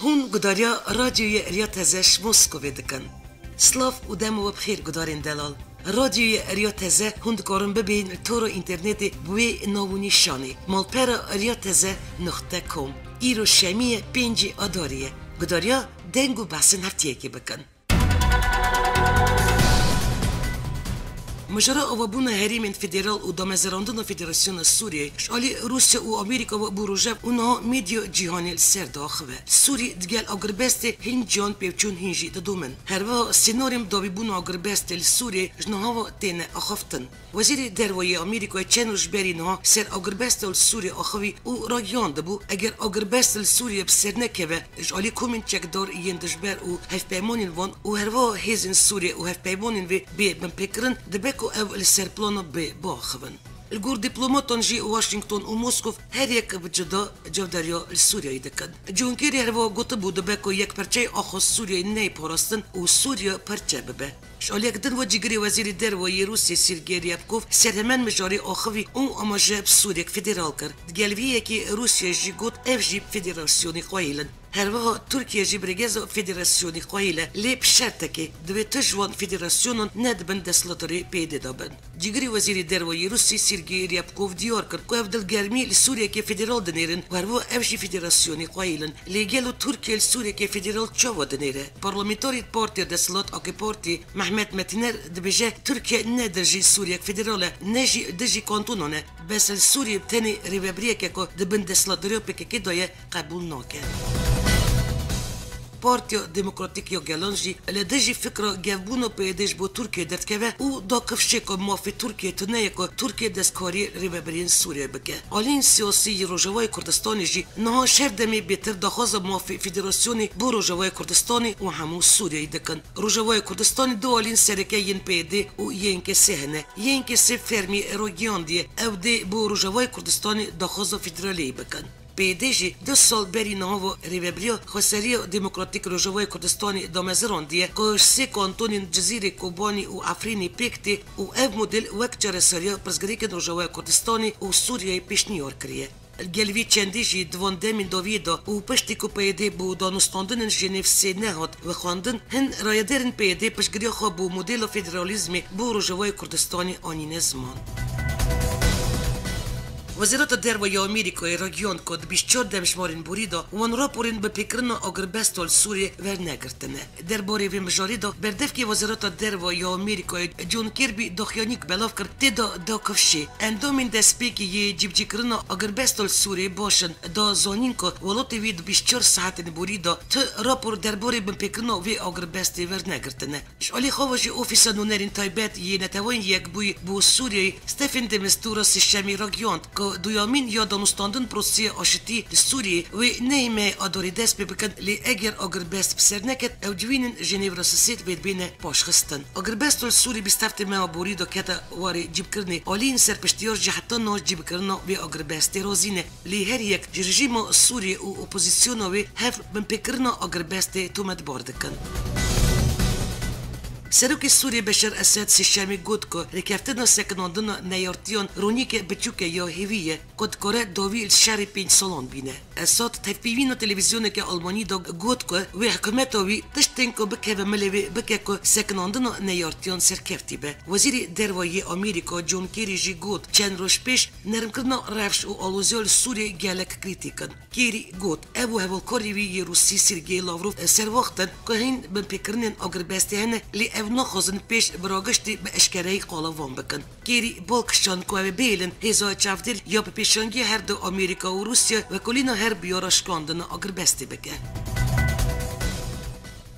هون قداریا رادیوی ریات ازش موسکوی دکن. سلاف و دمو بخیر قدارین دلال. رادیوی ریات ازه هند کارن ببین تورو اینترنتی بوی ناونی شانی. مالپرا ریات ازه نقطه کم. ایرو شمیه پینجی آداریه. قداریا دنگو بحثن هفتیه که بکن. مجرا اوابون هریم فدرال و دامزراندن فدراسیون سوریه شالی روسیه و آمریکا و بروژه اونها میدیو جهانی سر داخله سوری دگل اگربست هنجان پیوچون هنجی دادومن هر وا سیناریم داویبون اگربست سوریه جنها و تین اخافتن وزیر دروای آمریکا چنوش برینها سر اگربست سوریه اخوی و راگیان دبو اگر اگربست سوریه بسر نکه شالی کومن چکدار یندشبر و هف پیمانین وان و هر وا هزین سوریه و هف پیمانین وی بی بمپکرن دبک او السربلانو باخون الجور دبلوماتون جي واشنطن وموسكو هر يك بجدا جوداريا السوريا دكن جون كيري هروا قطبو دبكو يك برچي اخو سوريا ني پاراستن و سوريا برچه ببه شاليك دن وجيگري وزير دروي روسيا سيرگي ريابكوف سرمن مجاري اخوي اون اماجه سوريا فدرال كر دگلويه كي روسيا جيگوت اف جي فدراسيوني قايلن هروا تركيا جي برگزو فدراسيوني قايله لي بشرطه دوي تجوان فدراسيونن ندبن دسلاتوري بيد دابن جيگري وزير دروي روسيا سيرگي ريابكوف ديار كر كو افدل گرمي لسوريا كي فدرال دنيرن وهروا اف جي فدراسيوني قايلن لي گلو تركيا لسوريا كي فدرال چاوا دنيره بارلمانتاري بارتي دسلات اكي بارتي محمد متنر دبجه تركيا ندرجي سوريا فدراله نجي دجي كانتونونه بس السوريا بتاني ريبابريا كو دبن دسلاتوريو بكي دويه قبول ناكن بارتيو ديمقراطيكيو جالونجي لدجي فكرة جابونو بيدش بو تركيا دتكبه و داكف شيكو ما في تركيا تنايكو تركيا دسكاري ريبابرين سوريا بكه علين سياسي روجواي كردستاني جي نها شردمي بيتر دخوز ما في فيدراسيوني بو روجواي كردستاني و همو سوريا يدكن روجواي كردستاني دو علين سركاين بيدي و ينكي سهنه ينكي سفرمي روجياندي او دي بو روجواي كردستاني دخوز فيدرالي بكن پیدیجی 2 سال بری نهاو ریبابریا خسریو دموکراتیک روجوای کردستانی دامزراندیه که 3 کانتونین جزیره کوبانی و افرینی پیکتی و اف مدل وقت جرسریا پرزگریکن روجوای کردستانی و سوریای پیشنیار کریه. الجلوی چندیجی دوان دمین داویدا و پشتی کو پیده بو دانستاندن ژنو سه نهاد و خواندن هن رایدرن پیده پشگری خواب بو مدل فدرالیزمی بو روجوای کردستانی آنین زمان. وزارت دروی آمریکای راگیان کد 24 دمشمارین بوریدا وان راپورین به پیکرنا اگربستال سوریه ورنگرتنه درباره و مجاریدا بردف که وزارت دروی آمریکای جون کیربی دخیانیک بلاف کرد تدا داکفشی اندامین دسپیکی یه جیبجیکرنا اگربستال سوریه باشن دا زانین که ولات وید 24 ساعت بوریدا تا راپور درباره به پیکرنا و اگربستی ورنگرتنه شالی خواهی اوفیسا نونرین تایبت یه نتوان یک بو سوریه ستفن دمستورا سشمی راگیان دویامین یا دانستاندن پروسی آشتی سوریه و نیمه آداری دست بکن لی اگر اگربست بسر نکد او جوینن ژنو راسسیت بید بین پاشخستن اگربست سوری بستفت ما بوری دو کتا واری جیب کرنی آلین سرپشتیار جهتا ناش جیب کرنا و اگربست رازینه لی هر یک رژیم سوریه و اپوزیسیون و هف بمپکرنا اگربست تومت باردکن سروک سوریه بشار اسد سشمی گفت که رکفتن سکناندن نیارتیان رونیک بچوک یا هیویه کد کره داوی شهر 5 سالان بینه اسد تفیوین تلویزیون که آلمانی دا گفت که و حکومت وی تشتن که بکه و ملوی بکه که سکناندن نیارتیان سرکفتی به وزیر دروای آمریکا جون کیری جی گفت چند روز پیش نرم کردن رفش و آلوزیال سوریه گلک کریتیکن کیری گفت ابو هوالکاری وی روسی سرگی لاوروف سر وقتن که هین بپیکرنن اگربستی هنه لی نخوزن پیش براگشتی به اشکرهی قالوان بکن کیری بالکشان که بیلن هزای چافدر یا به پیشانگی هر دو آمریکا و روسیه و کلینا هر بیارشکاندن اگربستی بکن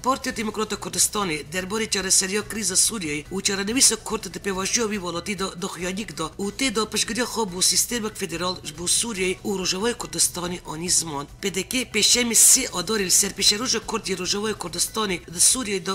پارتی دموکرات کردستانی درباره چارەسەریya کریزا سوریه و چارەنویسا کورد دپیواژیاوی وڵاتی دا دخیانیک دا و تێدا پشتگیریya خۆ بۆ سیستێمێک فدرال بۆ سوریه و ڕۆژاوای کوردستانی ئانی زمان پێدەکێ پێشەمی سێ ئاداری لەسەر پێشەڕۆژە کوردی ڕۆژاوای کوردستانی د سوریه دا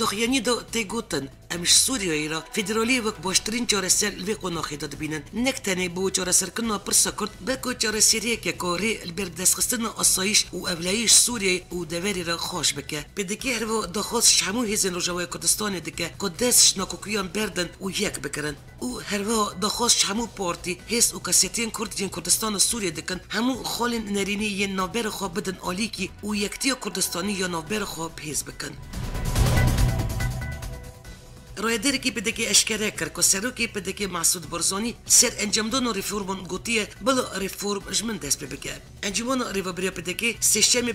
دخیانی دا تێگوتن ئەمیش سوریایی را فدرالی وەک باشترین چارەسەر لێ قۆناغیدا دەبینن نەک تەنێ بۆ چارەسەرکردنا پرسا کورد بەڵکو چارەسەریەکێک کە ڕێ بەردەستخستنا ئاسایش و ئەولایش سوریه و دەوەری را خۆش بکە دکه بدکی هرو دخواست همو هیزن روجوای کردستان دکه قدس ناکوکیان بردن و یک بکرن او هرو دخواست همو پارتی هیس و کسیتین کردین کردستان سوریه دکن همو خالن نرینی ی نوبر خو بدن آلیکی و یکتی کردستانی یا نوبر خو پیز بکن رایدری کی بدکی اشکره کرد که سروکی بدکی مسعود برزانی سر انجام دادن ریفورمون گویی بلا ریفورم جمن دست بگه انجمن ریفابریا بدکی سیستم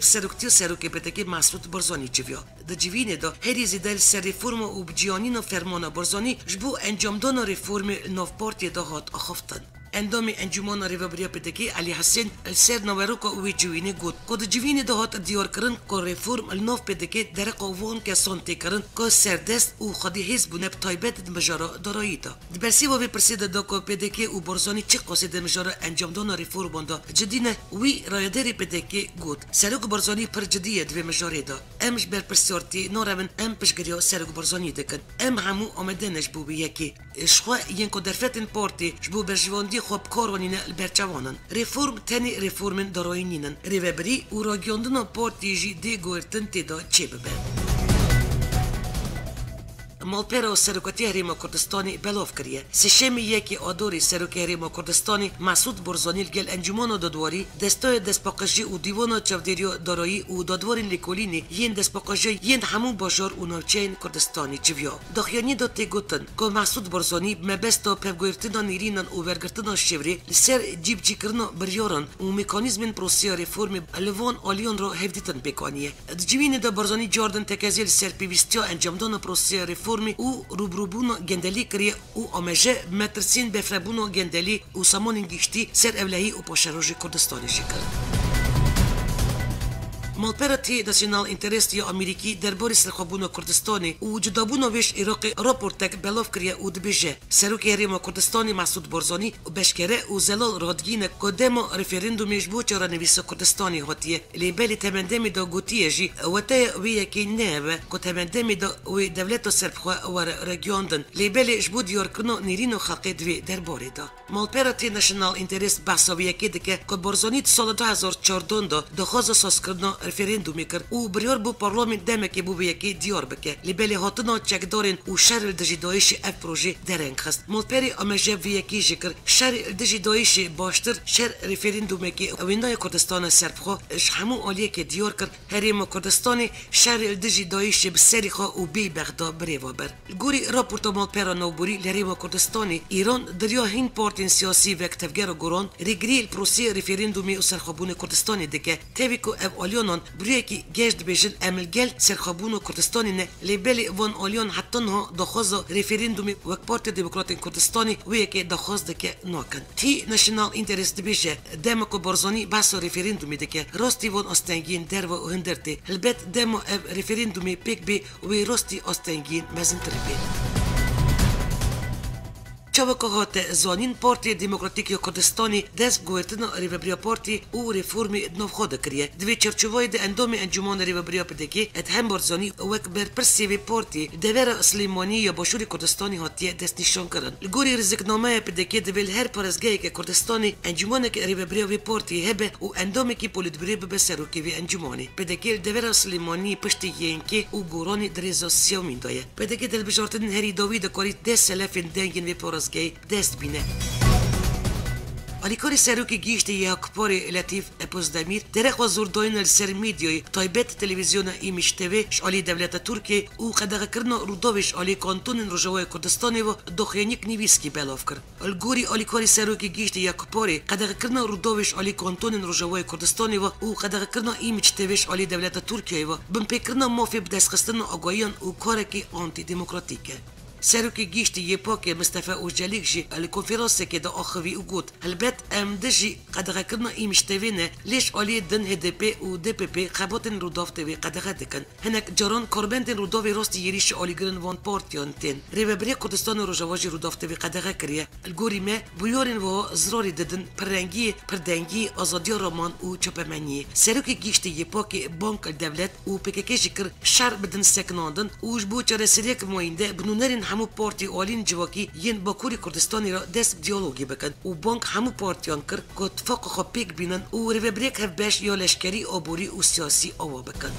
سروکی بدکی مسعود برزانی چویا دجوینه دا هری زیدل سر ریفورم و بجیانین و فرمان برزانی جبو انجام دادن ریفورم نو پارتی دهات آخفتن اندام انجمن ریفابریا بدکی علی حسین سر نوروکا وی جوینه گود کد جوینه دهات دیار کردن که ریفورم الناف بدکی در قوان که سنتی کردن که سردست و خودی هیز بونه تایبت مجارا دارایی دا برسی و پرسید دا که بدکی و برزانی چه قصد مجارا انجام دادن ریفورم دا جدینه وی رایدری بدکی گود سرک برزانی پر جدیه دوی مجاری دا امش بر پرسیارتی نورمن ام پشگریا سرک برزانی دکن ام همو آمدنش بو بیکی شخوا ین که درفتن پارتی جبو برجواندی خوب کارونین البرچوانن ریفورم تنی ریفورمن دارایی نینن ریوبری و راگیاندن پارتی جی دی گویرتن تیدا چه ببه مالپیرا سرکتی هریم کردستانی بلاف کریه سشمی یکی آدوری سرکی هریم کردستانی مسعود برزانی گل انجمن دادواری دستای دستپاقشی و دیوان چودریو دارایی و دادوارین لیکولینی ین دستپاقشی ین همون باشار و نوچین کردستانی چویا دخیانی داتی گوتن که مسعود برزانی مبستا پفگویرتنا نیرینن و ورگرتنا شوری لسر جیب جیکرنا بریارن و مکانیزمین پروسیا ریفورم الوان آلیون رو هفدیتن بکانیه جوین دا برزانی جاردن تکازیل سر پیوستیا انجام دادن پروسیا ریفورم او روبروبونو گندلی کریه او آمجه مترسین بفربونو گندلی او سامان گیشتی سر اولهی او پاشروژ کردستانی شکر مالپرتی ناسیونال اینترست یا امریکی درباره سرخوابون کردستانی و جدابون ویش عراقی راپورتک بلاف کریه و دبیجه سروکی هریم کردستانی مسعود برزانی و بشکره و زلال رادگین کدام رفرندومیش بو چرا نویس کردستانی هاتیه لیبلی تمندمی دا گوتیه جی و تا ویکی نه که تمندمی دا و دولت سربخوا و رگیاندن لیبلی جبو دیار کنو نیرین و خلقی دوی درباره دا مالپرتی ناسیونال اینترست بحثا ویکی دکه که برزانی سال 2014 دا دخواست ساز کردن رفرندومی کرد او بریار بو پارلمان دمکی بو بیکی دیار بکه لیبلی هاتنا چکدارن و شر دجی دایش اف پروژه درنگ خست مالپری آمجه ویکی جکر شر دجی دایش باشتر شر رفرندومی که وینای کردستان سربخوا همو آلیه که دیار کرد هریم کردستانی شر دجی دایش بسری خوا و بی بغدا بریوا بر گوری راپورت مالپرا نوبوری لریم کردستانی ایران دریا هین پارتین سیاسی و اکتفگر گران ریگری پروسه رفرندومی و سرخوابون کردستانی دکه تیویکو او آلیون بروی کی گشت بیشن عملگل سرخابون کردستانی نه لیبلی وان آلیون حتی نه دخواست رفرندومی وک پارتی دموکراتین کردستانی وی که دخواست دکه ناکن تی نشنال اینترست بیشه دمکو برزانی بحث رفرندومی دکه راستی وان استنگین در و هندرتی البته دمو رفرندومی پیک بی وی راستی استنگین مزنتری بی چوکهات زانین پارتی دموکراتیک کردستانی دست گویرتنا ریوبریا پارتی او ریفورمی نو خود کریه دوی چرچوای ده اندام انجمن ریوبریا پدکی ات هم برزانی وک بر پرسیوی پارتی دویر سلیمانی یا باشور کردستانی هاتیه دست نشان کردن گوری رزقنامه پدکی دویل هر پرزگاهی که کردستانی انجمن که ریوبریا وی پارتی هبه و اندامی که پولیتبری به سروکی وی انجمنی پدکی دویر سلیمانی پشتی ینکی او گورانی دریزا سیامین دایه پدکی دل بجارتن هری داوید کاری ده سلفین دنگین وی پرزگاهی دست بینه الیکاری سروکی گیشت یک پاری لطیف اپوزدمیر درخ و زورداین السر میدیای تایبت تلویزیون ایمشتوی شالی دولت ترکیه او قدغه کرنا روداوش آلی کانتون روجوای کردستانی و دخیانیک نیویسکی بلاف کرد الگوری الیکاری سروکی گیشت یک پاری قدغه کرنا روداوش آلی کانتون روجوای کردستانی و او قدغه کرنا ایمشتویش آلی دولت ترکیه و بم پیکرنا مافی بدستخستن آگاهیان او کارکی آنتی دموکراتیکه سروکی گیشتی یه پاک مصطفی اوجالیک جی الکنفرانس که دا آخوی او گود البته ام دجی قدغه کرنا ایمشتوینه لیش آلی دن هدپی و دپپی خباتن رودافتوی قدغه دکن هنک جاران کاربندن روداوی راستی یریش آلی گرن وان پارتیان تین ریوبری کردستان روجواجی رودافتوی قدغه کریه الگوری ما بیارن و زراری ددن پرنگی پردنگی آزادی رامان و چپمنی سروکی گیشتی یه پاک بانک دولت و پککشی کر شر بدن سکناندن و جبو چاره سریک موینده بنونرین همو پارتی آلین جواکی ین باکوری کردستانی را دست دیالوگی بکن و بانک همو پارتیان کر که اتفاق خواب پیک بینن و ریوبریک هف بش یا لشکری آبوری و سیاسی آوا بکن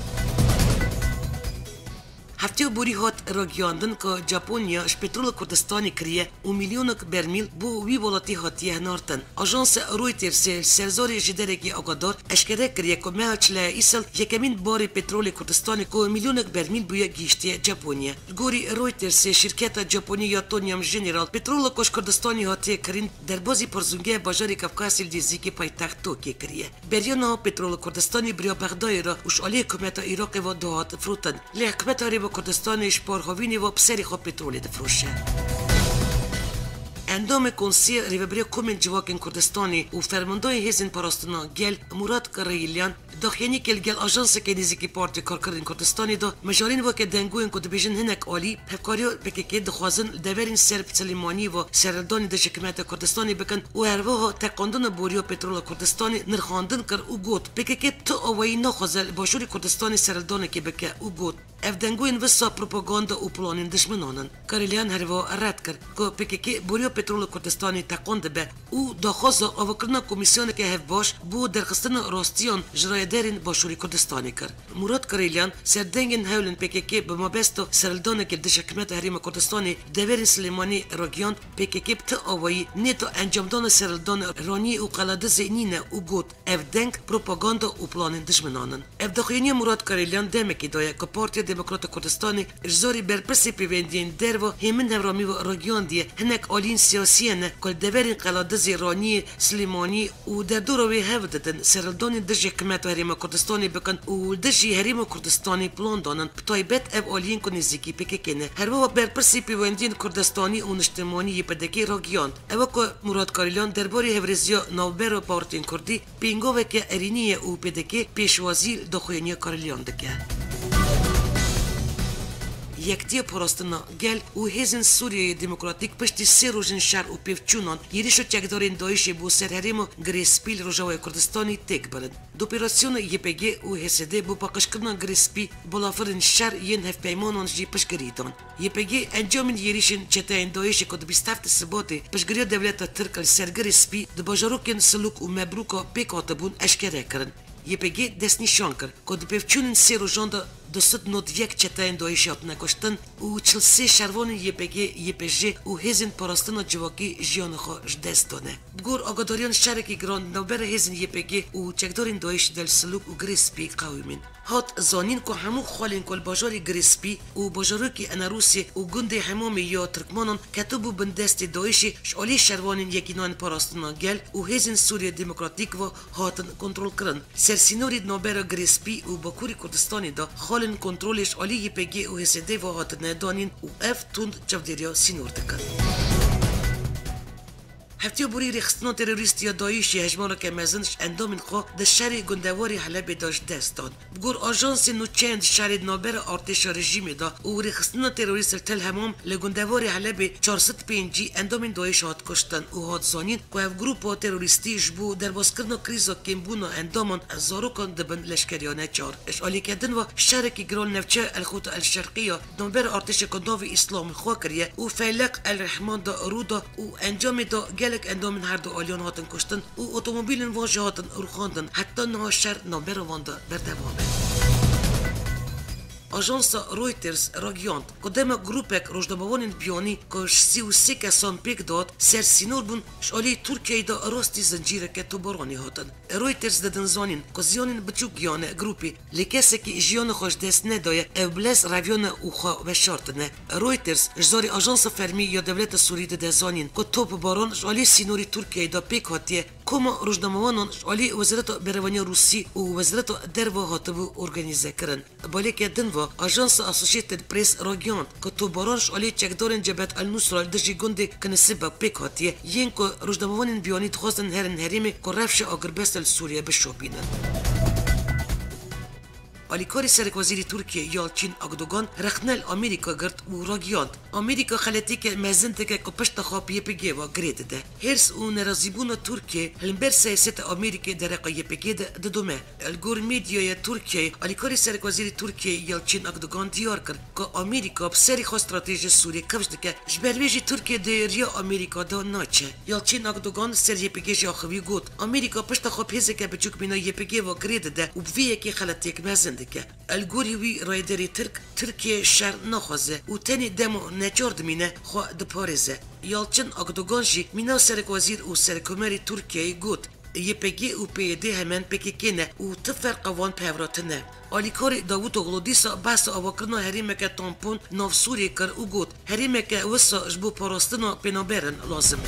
هفته بوری هات راگیاندن که ژاپنیا پترول کردستانی کریه و میلیونک برمیل بو وی ولاتی هاتیه نارتن. آژانس رویترز سرزاری جدرگی آگادار اشکره کریه که مهچله ایسل یکمین بار پترول کردستانی که میلیونک برمیل بوی گیشتی ژاپنیا. گوری رویترز شرکت ژاپنی یاتونیام جنرال پترول کش کردستانی هاتی کرین در بازی پرزونگه بازار کافکاسی دیزیکی پایتخت توکی کریه. بریانا پترول کردستانی بریا بغداد را وش علی حکومت عراق و دهات فروتن. لی حکومت عراق کردستان شپارهاوینی و بسری خو پترول دفروشه. اندام کنسیل ریوبری کومن جواکن کردستانی و فرماندای هزین پاراستنا گل مراد کریلیان داخلی کل گل آژانس کنیزیکی پارتی کارکردن کردستانی دا مجارین و که دنگوین کد بیشن هنک عالی پفکاریو بکیکی دخوازن دورین سرب سلیمانی و سردانی دش حکومت کردستانی بکن و هرواها تقاندن بوریو پترول کردستانی نرخاندن کر او گوت بکیکی تو اوی نخوازل باشوری کردستانی سردانی که بکه او گوت افدنگوین وسا پروپاگاندا و پلانین دشمنانن کریلیان هروا رد کرد که بکیکی بوریو پترول کردستانی تقاند به او داخواست آوکرنا کمیسیون که هف باش بو درخستن راستیان جرای درین باشوری کردستانی کرد. مراد کریلیان سردنگین هولن پکیکی به مابستو سرلدانه که دش حکومت حریم کردستانی دورین سلیمانی راگیان پکیکی بت آوایی نیتو انجامدان سرلدان رانی و قلاده زینینه او گوت افدنگ پروپاگاندا و پلانین دشمنانن. افدخینی مراد کریلیان دمکی دایه که پارتی دموکرات کردستانی اجزاری برپرسی پیوندین در و همین هرامی و راگیان دیه هنک آلین سیاسیانه کل دورین قلاده زیرانی سلیمانی و در دوروی هفدتن سرلدان دش حکومت حریم کردستانی بکن و دشی حریم کردستانی پلان دانن بتایبت اف آلین کنیزیکی پکیکنه هر و برپرسی پیوندین کردستانی و نشتمانی پدکی راگیان او که مراد کریلیان درباره هفرزیا نوبر و پارتین کردی پینگوه که ارینیه و پدکی پیشوازی دخوینی کریلیان دکه یکتی پاراستنا گل و هزین سوریه دموکراتیک پشتی سه روزن شهر و پیوچونان یریشو چکدارین دایشی بو سرهریم و گریسپیل روژاوی کردستانی تک برد. دوپراسیون یپگی و حسده بو پاکشکرنا گریسپی بلافرین شهر ین هف پیمانان جی پشگریدان. یپگی انجامین یریشن چتاین دایشی کد بیستفت سباتی پشگریا دولت ترک سر گریسپی دو باجاروکن سلوک و مبروکا پیکاتبون اشکره کرن. یپگی دست نشان کرد کد پیوچونن سه روزان دوست نود یک چتاین دایش آب نکشتن و چلسی شروان یپجی و هزین پاراستنا جواکی جیان خوش دست دانه. بگور آگاداریان شرکی گران نوبر هزین یپگی و چکدارین دایش دل سلوک و گریسپی قویمین. هات زانین که همو خالین کل باجاری گریسپی و باجاروکی اناروسی و گنده همامی یا ترکمانان کتبو بندست دایشی شعالی شروانین یکینان پاراستنا گل و هزین سوریه دموکراتیک و هاتن کنترل کرن. سرسینوری نوبر گریسپی و باکوری کردستانی دا خالن کنترلش علی یپگی و حسده و هاتن دانین و اف توند چودریا سینور دکن. هفته بوری رخصتنا تروریستی دایشی هجمارا که مزنش اندامین خواه ده شهر گندواری حلب داشت دست داد. بگور آژانس نوچند شهر نابر ارتش رژیم دا و رخصتنا تروریست تل همام لگندواری حلب 405 اندامین دایش هات کشتن و هات زانین که اف گروپا تروریستی جبو در بازکرنا کریزا کمبونا اندامان زاروکان دبن لشکریانه چار. اشعالی کردن و شهر که گران نفچه الخوت الشرقیه نابر ارتش کنداوی اسلام خواه کریه و فیلق الرحمن دا رودا و انجام دا گلک اندام هر دو آلیان هاتن کشتن و اتومبیل واژه هاتن روخاندن حتی نه شهر نامبر وانده بردوامه. آژانس رویترز راگیاند قدام گروپک روزنامه‌وان بیانی که 33 کسان پیک داد سرسینور بون شالی ترکیه دا راستی زنجیره که تو بارانی هاتن. رویترز دادن زانین که زیانین بچوک گیانه گروپی لیکسه که جیان خوش دست ندایه ابلس رویان اوخا و شارتنه. رویترز جزاری آژانس فرمی یا دولت سوری ده زانین که توپ باران شالی سینوری ترکیه دا پیک هاتیه کما روزنامه‌وانان شالی وزارت بروانی روسی و وزارت درو هاتبو ارگانیزه کرن. بالی که دنوا آژانس اسوسییتد پریس راگیاند که تو بارانش علی چکدارن جبهت النصره دژی گنده کنسبه پیک هاتیه ین که روزنامه‌وان بیانی خواستن هرن هریمه که رفش آگربست سوریه بشوبینن. آلیکاری سرک وزیری ترکیه یالچین اگدوگان رخنل آمریکا گرد و راگیاند. آمریکا خلطی که مزنده که پشت خاپیه پگه و گرید ده. هرس و نرازیبون ترکیه هلمبر سیاست آمریکا درقیه پگه ده دومه. الگور میدیای ترکیه آلیکاری سرک وزیری ترکیه یالچین اگدوگان دیار کرد که آمریکا بسری خواست استراتژی سوریه کفش دکه جبرویجی ترکیه ده ریا آمریکا دا ناچه. یالچین اگدوگان سری پگه جاخوی گود. آمریکا پشت خاپ هزه که بچوک بینای پگه و گرید ده و بیه که خلطی که مزنده دکه الگوری وی رایدری ترکیه شر نخوازه و تنی دمو نجارد مینه خواه دپارزه یالچن اگدوگان جی مینا سرک وزیر و سرکومری ترکیه گوت YPG و PYD hemen PKK ne u të farqavan pevratine. Alikari Davut Oğlu disa bahsa avakırna herimeke tampon nav Suriye kır u got herimeke vissa jbu parastina penaberin lazım.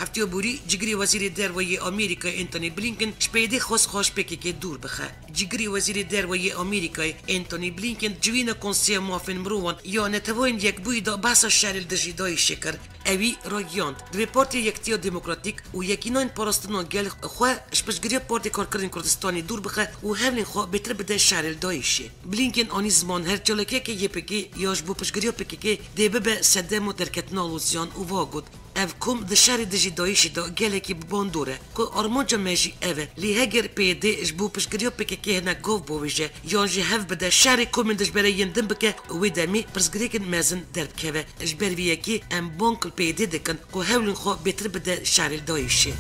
هفته بوری جگری وزیر دروی آمریکا انتونی بلینکن شپیدی خوش PKK دور بخه. جگری وزیر دروی آمریکا انتونی بلینکن جوین کنسیه موافن مروان یا نتوین یک بویدا بحث شرل دجیدای شکر اوی راگیاند. دوی پارتی یکتیا دموکراتیک و یکینان پاراستنا گل خواه شپشگری پارتی کارکردن کردستانی دور بخه و همین خواه بهتر بده شرل دایشه. بلینکن آنی زمان هر جلکه که YPG یاش بو پشگری PKK دی به صدم و درکتنا لوزیان و واگود. ev kum dışarı dışı dayışı da geleki bandore ko armanca meji eve li heger PYD jbu pişgiriyo PKK hena gov bovije yanji hev bede şari kumin dışbere yendim bike ve demi pişgirikin mezin derbkeve jberviyeki em bank PYD dekin ko hevlin xo betir bede şari dayışı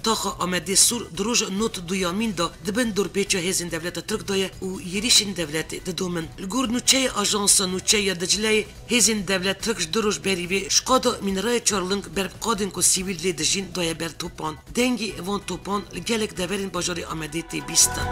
تاخا آمده سور دروج نوت دویامین دا دبن دور پیچه هزین دولت ترک دایه و یریشین دولت ددومن لگور نوچه آژانسا نوچه یا دجله هزین دولت ترکش دروج بریوی شقادا مینرای چارلنگ بر قادن کو سیویل لی دجین دایه بر توپان دنگی وان توپان لگلک دورین باجاری آمده تی بیستن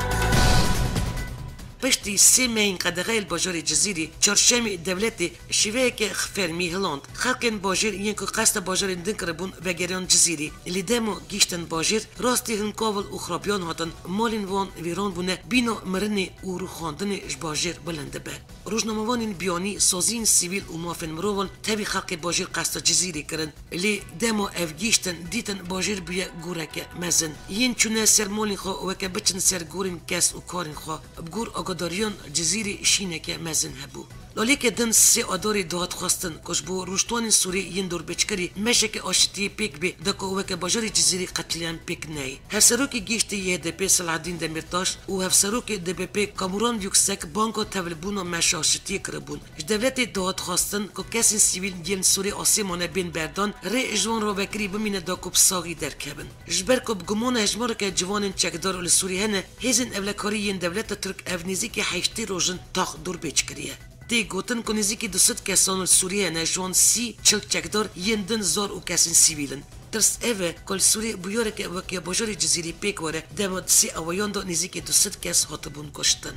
پشتی سه مین قدغه الباجار جزیری چارشمی دولت شیوه که خفرمی هلاند خلقن باجر این که قصد باجر دنکر بون و گریان جزیری لیدمو گیشتن باجر راستی هنکاول و خرابیان هاتن مالین وان ویران بونه بینو مرنی و روخاندن باجر بلنده به روزنامه‌وان بیانی سازین سیویل و موافن مروان تبی خلق باجر قصد جزیری کرن لی دمو اف گیشتن دیتن باجر بیا گورک مزن این چونه سر مالین خو و که بچن سر گورین کس و کارین خو بگور داریان جزیره شینه مزن هبو لالی که دن سی آداری داد خواستن کش بو روشتوان سوری ین دور بچکری مشه که آشتی پیک بی دکو وکه باجاری جزیره قتلیان پیک نی هر سروکی گیشتی YDP سلعدین دمیرتاش و هر سروکی DBP کاموران یکسک بانکو تولبون و مشه آشتی کربون دولت داد خواستن که کسی سیویل دین سوری آسیمانه بین بردان ری جوان رو بکری بمینه داکو بساقی درکبن جبر که بگمون هجمار که جوان چکدار ول سوری هنه هیزن اولکاری ین دولت ترک افنیزی که حیشتی روزن تاخ دور بچکریه تی گوتن کنیزی که دوست کسان سوریه نجوان سی چلک چکدار یندن زار و کسین سیویلن ترس اوه کل سوریه بیاره که وکی باجاری جزیری پیک واره دماد سی اویان دا نیزی که دوست کس هاتبون کشتن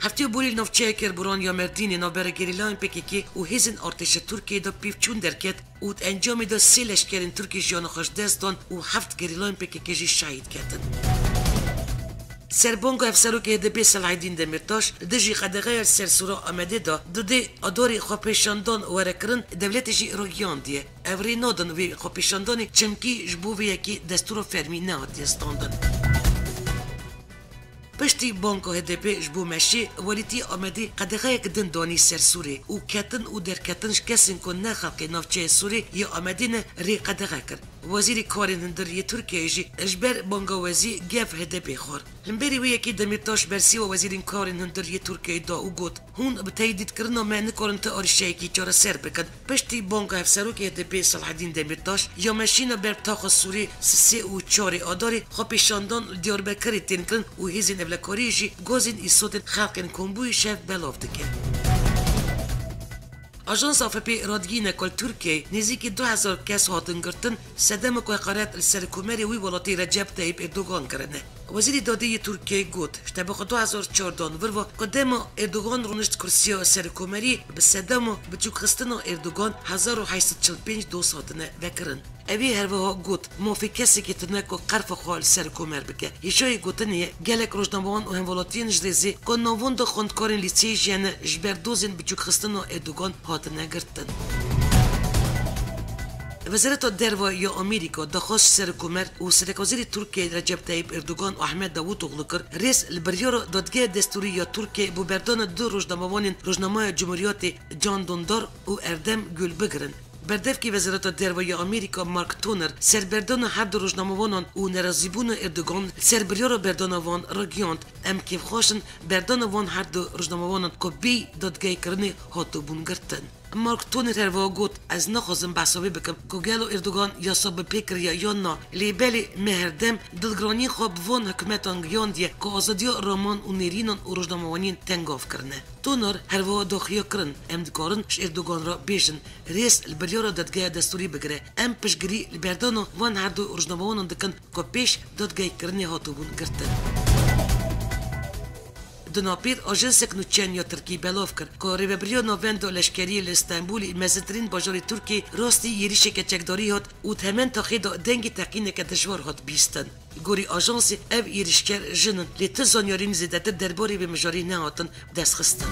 هفته بولی نوچه کربوران یا مردین نوبر گریلاین PKK و هیزن ارتش ترکیه دا پیفچون درکت و انجام دا سی لشکرین ترکی جان خوش دستان و 7 گریلاین PKK جی شهید کردن سربانگ افسروک YDP سلعدین دمیرتاش دجی قدغه سرسورا آمده دا دوده اداری خوپیشاندان ورکرن دولت جی روگیان دیه اوری نادن وی خوپیشاندان چمکی جبوه یکی دستور فرمی نهاتی استاندن پشتی بانکو HDP جبو مشی ولیتی آمده قدغه یک دندانی سرسوری و کتن و درکتنش کسین کن نه خلقی نافچه سوری یا آمده نه ری قدغه کرد وزیر کارین هندری ترکیه جی اجبر بانگا وزی گف HDP خور لمبری وی یکی دمیرتاش برسی و وزیرین کارین هندری ترکیه دا او گوت هون بتایدید کرنا ما نکارن تا آرشه یکی چاره سر بکن پشتی بانگا افسروک HDP صلاحالدین دمیرتاش یا مشین بربتاخ سوری سه و چاری آداری خوپیشاندان دیاربکری تین کرن و هیزین اولکاری جی گازین ایسوت خلقین کنبوی شف بلاف دکن آژانس AFP رادگین کل ترکیه نزدیک 2000 کس هاتن گرتن صدام کو قرارت سرکومری وی ولاتی رجب طیب اردوغان کرنه وزیر دادی ترکیه گفت شتبه 2014 وروا قدام اردوغان رونشت کرسی سرکومری به صدام بچوک خستن اردوغان 1845 دوست هاتنه وکرن اوی هر وها گفت موفی کسی که تنکو قرف خوال سرکومر بکه یشای گفتنیه گلک روزنامه‌وان و همولاتین جریزی که نووند خوندکارین لیسیج یعنی جبردوزین بچوک خستن اردوغان هاتنه گرتن وزارت دروا یا آمریکا دخواست سرکومر و سرکوزیر ترکیه رجب طیب اردوغان و احمد داوودوغلو کر رئیس البریار دادگاه دستوری یا ترکیه بو بردان دو روزنامه‌وان روزنامه جمهوریت جان دوندار و اردم گل بگرن بردف کی وزارت دروا آمریکا مارک تونر سربردان هر دو روزنامه‌وانان و نرازیبون اردوغان سربریار بردانوان راگیاند ام کیف خوشن بردانوان هر دو روزنامه‌وانان کو بی دادگاه کرنی هاتو بون گرتن مارک تونر هر گوت از نخوازم بحثابی بکم گوگل و اردوگان یا صاب پیکر یا نا لیبلی مهردم دلگرانی خواب وان حکومتان گیان دیه که آزادی رامان و نیرینان و روزنامه‌وانین تنگاف کرنه. تونر هر داخیا کرن امدکارن ش اردوگان را بیشن رئیس البریارا دادگاه دستوری بگره ام پشگری لبردانو وان هر دو روزنامه‌وانان دکن که پیش دادگاه کرنی هاتوبون گرتن. دنابیر آژانسک نوچین یا ترکی بلاف کرد که ریبریا نوندو لشکری استانبولی مزترین باجار ترکی راستی یریش که چکداری هات و تمن تاخید دنگی تقینه که دشوار هات بیستن. گوری آژانسی او یریشکر جنن لیت زانیارین زیادتر درباری به مجاری نهاتن دست خستن.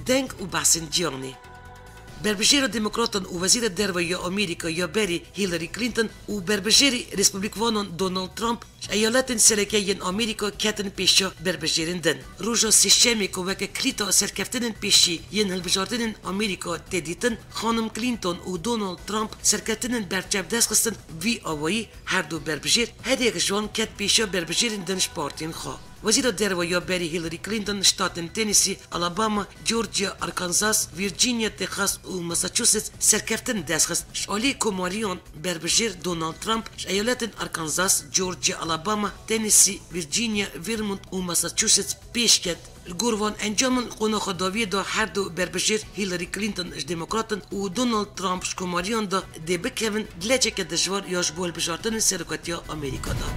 دنگ و بحثن جیانی بربجیر دموکراتان و وزیر درو یا آمریکا یا بری هیلاری کلینتون و بربجیر ریسپوبلیکوانان دونالد ترامپ ایالات سرکیین آمریکا کتن پیشا بربجیرن دن. روزا سیستمی که وقت کلیتا سرکفتن پیشی ین هلبجاردن آمریکا تدیتن خانم کلینتون و دونالد ترامپ سرکفتن برچب دست خستن وی آوایی هر دو بربجیر هدیه جوان کت پیشا بربجیرن دنش پارتین خواه. وزیر درو یا بری هیلاری کلینتون شتاتن تنیسی، آلاباما، جورجیا، آرکانزاس، ویرجینیا، تگزاس و ماساچوست سرکفتن دست خست. شالی کماریون بربجیر دونالد ترامپ ایالات آرکانزاس، جورجیا، آلاباما، تنیسی، ویرجینیا، ویرمونت و ماساچوست پیش کرد. الگوروان انجام قانون خداوی دا هر دو بربجیر هیلاری کلینتون دموکراتن و دونالد ترامپ کماریون دا دی بکوین دلچه که دشوار یاش بول بجارتن سرکاتیا آمریکا دا.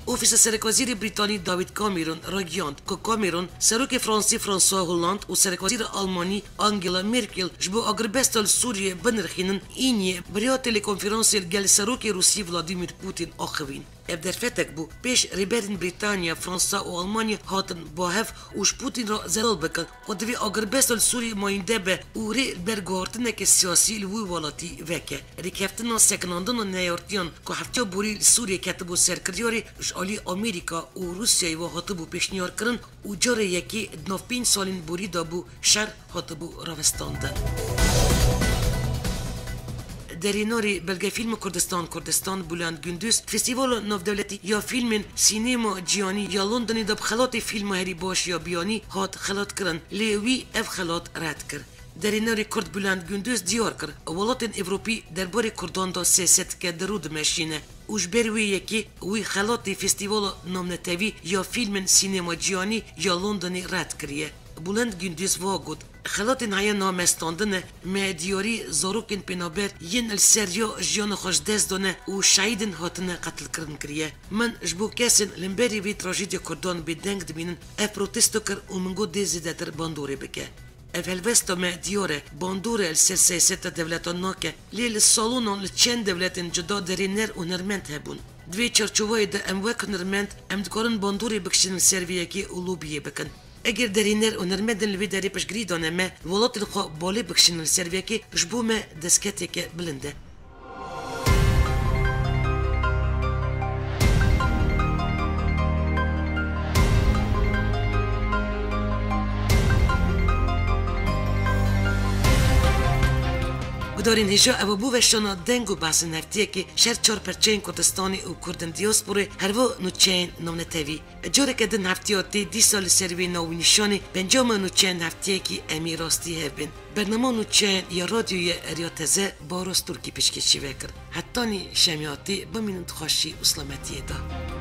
اوفیس سرکوزیر بریتانی داوید کامرون را گیاند که کامرون سروک فرانسی فرانسوا هولند و سرکوزیر آلمانی آنگلا مرکل جبو اگربستال سوریه بنرخینن اینی بریا تلکنفرانسی گل سروک روسی ولادیمیر پوتین آخوین. اب در فتک بو پیش ریبرین بریتانیا، فرانسا و آلمانیا هاتن با هف اوش پوتین را زلال بکن و دوی اگربستال سوریه ماینده به او ری برگارتنه که سیاسی لوی والاتی وکه. ریکفتنا سکناندن و نیارتیان که هفتیا بوری سوریه کتبو سرکریاری آلی آمریکا و روسیه و هاتبو پیشنیار کرن و جاره یکی 95 سالین بوری دابو شر هاتبو راوستاندن. دریناری بلگه فیلم کردستان بلند گندوز فستیوال نوودولتی یا فیلم سینما جیانی یا لندنی دب خلات فیلم هری باش یا بیانی هات خلات کرن لیوی اف خلات رد کرد. دریناری کرد بلند گندوز دیار کرد ولاتن اوروپی درباره کردان دا سیاست که درود مشینه اوش بروی یکی وی خلات فستیوال نامنتوی یا فیلم سینما جیانی یا لندنی رد کریه. بلند گندوز واگود خلات نهایی نامستاندن مدیاری زاروکن پنابر ین السریا جیان خوش دست دانه و شهیدن هاتنه قتل کرن کریه. من جبو کسین لنبری وی تراژدیا کردان به دنگ دمینن اف پروتستو کر و منگو دیزی دتر باندوری بکه. اف هلوستا مدیاره باندوره السر سیاستا دولتان ناکه لیل سالونان لچند دولتن جدا درینر و نرمنت هبون. دوی چرچوهای ده اموک نرمنت امدکارن باندوری بکشن سرویکی و لوبیه بکن. اگر درینر و نرمدن لوی داری پشگری دانه ما ولات الخوا بالی بکشن سرویکی جبو ما دسکتی که بلنده. دارین هجا او بو وشانا دنگو بحث نفتیه که شهر 4 پرچین کردستانی و کردن دیاسپوره هرو نوچین نامنتوی جاره که دن هفتیاتی 10 سال سروی ناوی نشانی بنجام نوچین هفتیه که امی راستی هفبین. برنامه نوچین یا رادیوی ریاتزه باروس ترکی پشکشی وکر. حتانی شمیاتی بمینند خوشی و سلامتیه دا.